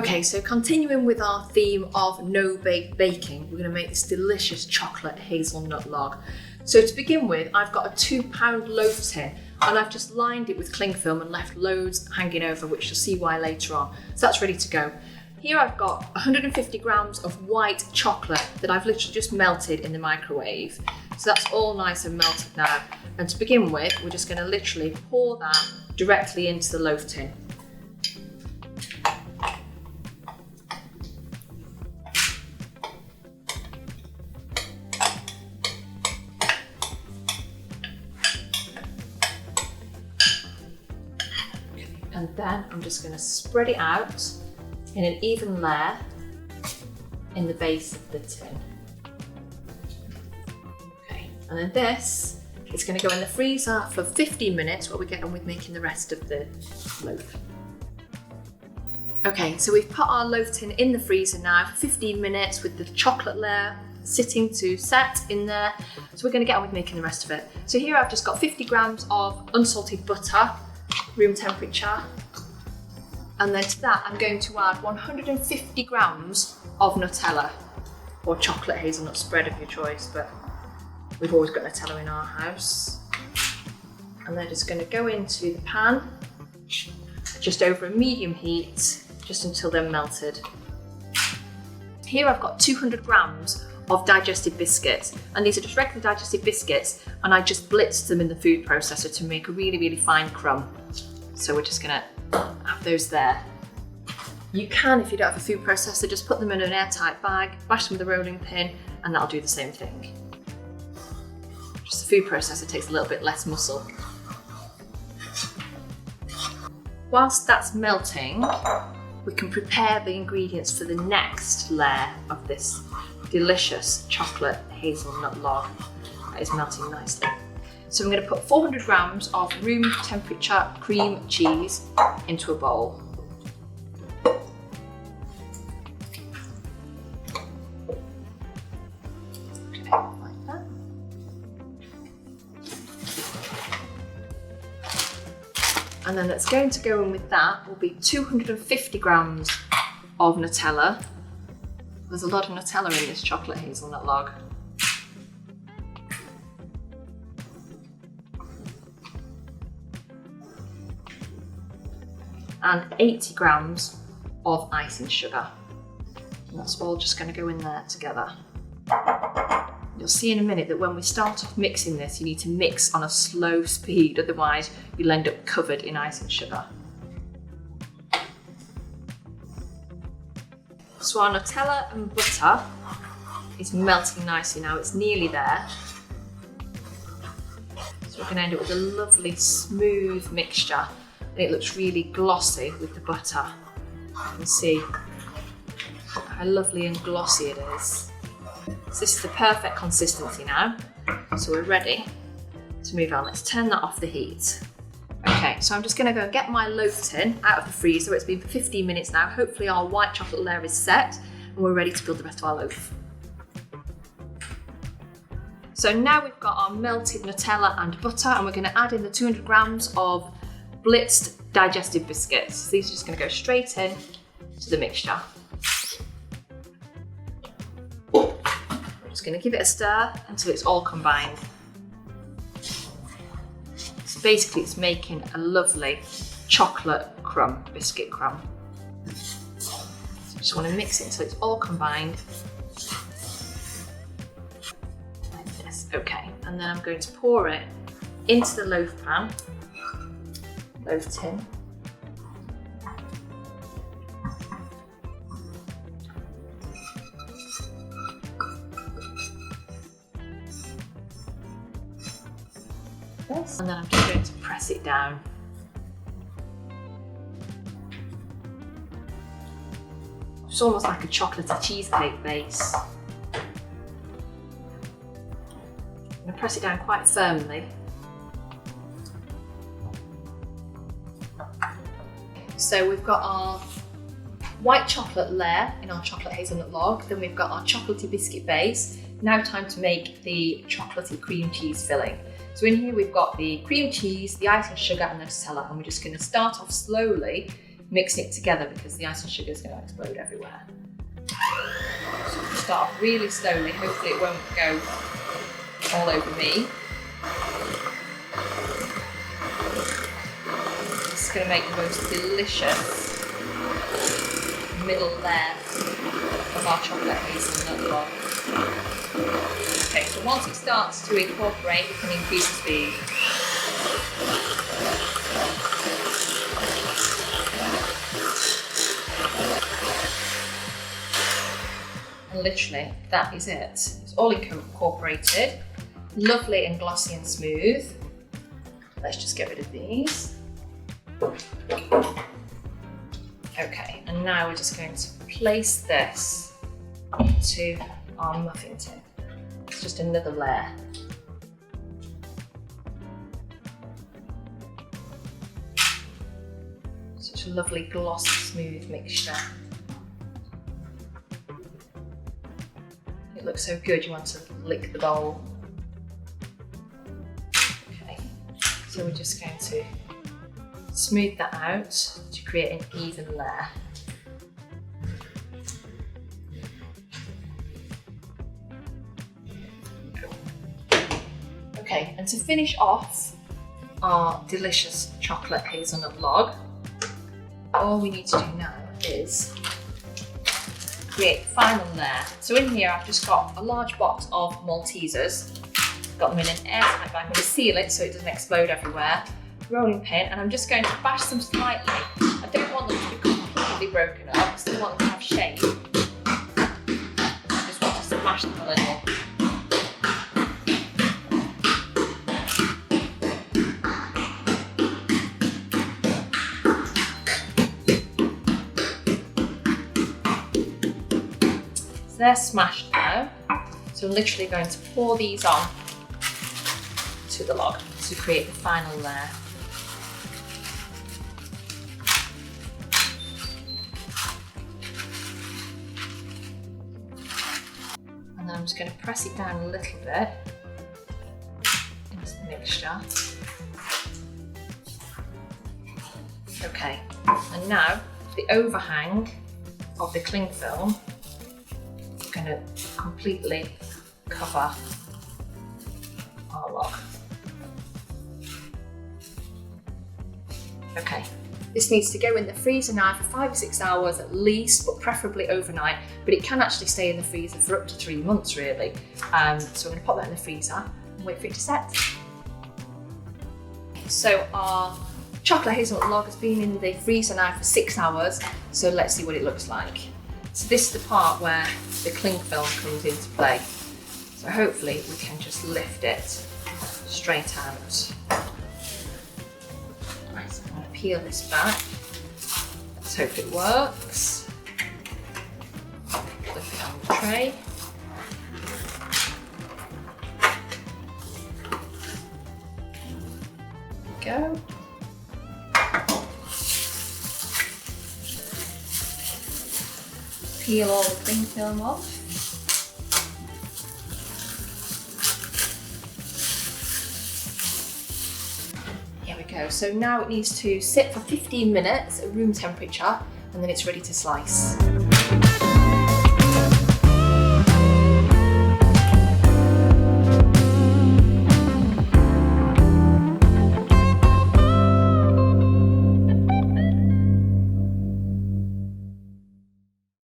Okay, so continuing with our theme of no-bake baking, we're going to make this delicious chocolate hazelnut log. So to begin with, I've got a 2-pound loaf tin and I've just lined it with cling film and left loads hanging over, which you'll see why later on. So that's ready to go. Here I've got 150 grams of white chocolate that I've literally just melted in the microwave. So that's all nice and melted now. And to begin with, we're just going to literally pour that directly into the loaf tin. And then I'm just going to spread it out in an even layer in the base of the tin. Okay, and then this is going to go in the freezer for 15 minutes while we get on with making the rest of the loaf. Okay, so we've put our loaf tin in the freezer now for 15 minutes with the chocolate layer sitting to set in there. So we're going to get on with making the rest of it. So here I've just got 50 grams of unsalted butter, room temperature, and then to that I'm going to add 150 grams of Nutella or chocolate hazelnut spread of your choice, but we've always got Nutella in our house. And they're just going to go into the pan just over a medium heat just until they're melted. Here I've got 200 grams of digestive biscuits, and these are just regular digestive biscuits, and I just blitzed them in the food processor to make a really fine crumb. So we're just gonna have those there. You can, if you don't have a food processor, just put them in an airtight bag, bash them with a rolling pin, and that'll do the same thing. Just the food processor takes a little bit less muscle. Whilst that's melting, we can prepare the ingredients for the next layer of this delicious chocolate hazelnut log that is melting nicely. So I'm going to put 400 grams of room temperature cream cheese into a bowl. Okay, like that. And then that's going to go in with that will be 250 grams of Nutella. There's a lot of Nutella in this chocolate hazelnut log. And 80 grams of icing sugar. And that's all just going to go in there together. You'll see in a minute that when we start off mixing this, you need to mix on a slow speed, otherwise you'll end up covered in icing sugar. So our Nutella and butter is melting nicely now, it's nearly there. So we're going to end up with a lovely smooth mixture, and it looks really glossy with the butter. You can see how lovely and glossy it is. So this is the perfect consistency now, so we're ready to move on. Let's turn that off the heat. Okay, so I'm just going to go and get my loaf tin out of the freezer. It's been for 15 minutes now. Hopefully our white chocolate layer is set and we're ready to build the rest of our loaf. So now we've got our melted Nutella and butter, and we're going to add in the 200 grams of blitzed digestive biscuits. So these are just going to go straight in to the mixture. We're just going to give it a stir until it's all combined. So basically it's making a lovely chocolate crumb, biscuit crumb. So just want to mix it until it's all combined. Like this, okay. And then I'm going to pour it into the loaf pan, loaf tin. This. And then I'm just going to press it down. It's almost like a chocolatey cheesecake base. I'm going to press it down quite firmly. So we've got our white chocolate layer in our chocolate hazelnut log, then we've got our chocolatey biscuit base. Now time to make the chocolatey cream cheese filling. So in here we've got the cream cheese, the icing sugar and the Nutella, and we're just going to start off slowly mixing it together because the icing sugar is going to explode everywhere. So start off really slowly, hopefully it won't go all over me. This is going to make the most delicious middle layer of our chocolate hazelnut log. Okay, so once it starts to incorporate, you can increase the speed. And literally, that is it. It's all incorporated. Lovely and glossy and smooth. Let's just get rid of these. Okay, and now we're just going to place this into our muffin tin. It's just another layer. Such a lovely, glossy, smooth mixture. It looks so good, you want to lick the bowl. Okay, so we're just going to smooth that out to create an even layer. Okay, and to finish off our delicious chocolate hazelnut log, all we need to do now is create the final layer. So in here I've just got a large box of Maltesers, got them in an airtight bag. I'm going to seal it so it doesn't explode everywhere. Rolling pin, and I'm just going to bash them slightly. I don't want them to be completely broken up, I still want them to have shape. I just want to smash them a little. So they're smashed now. So I'm literally going to pour these on to the log to create the final layer. And then I'm just going to press it down a little bit into the mixture. Okay, and now the overhang of the cling film is going to completely cover our log. Okay, this needs to go in the freezer now for 5 or 6 hours at least, but preferably overnight, but it can actually stay in the freezer for up to 3 months really. So I'm going to pop that in the freezer and wait for it to set. So our chocolate hazelnut log has been in the freezer now for 6 hours, so let's see what it looks like. So this is the part where the cling film comes into play. So hopefully we can just lift it straight out. Right, so I'm going to peel this back. Let's hope it works. Flip it on the tray. There we go. Peel all the cling film off. Here we go. So now it needs to sit for 15 minutes at room temperature, and then it's ready to slice.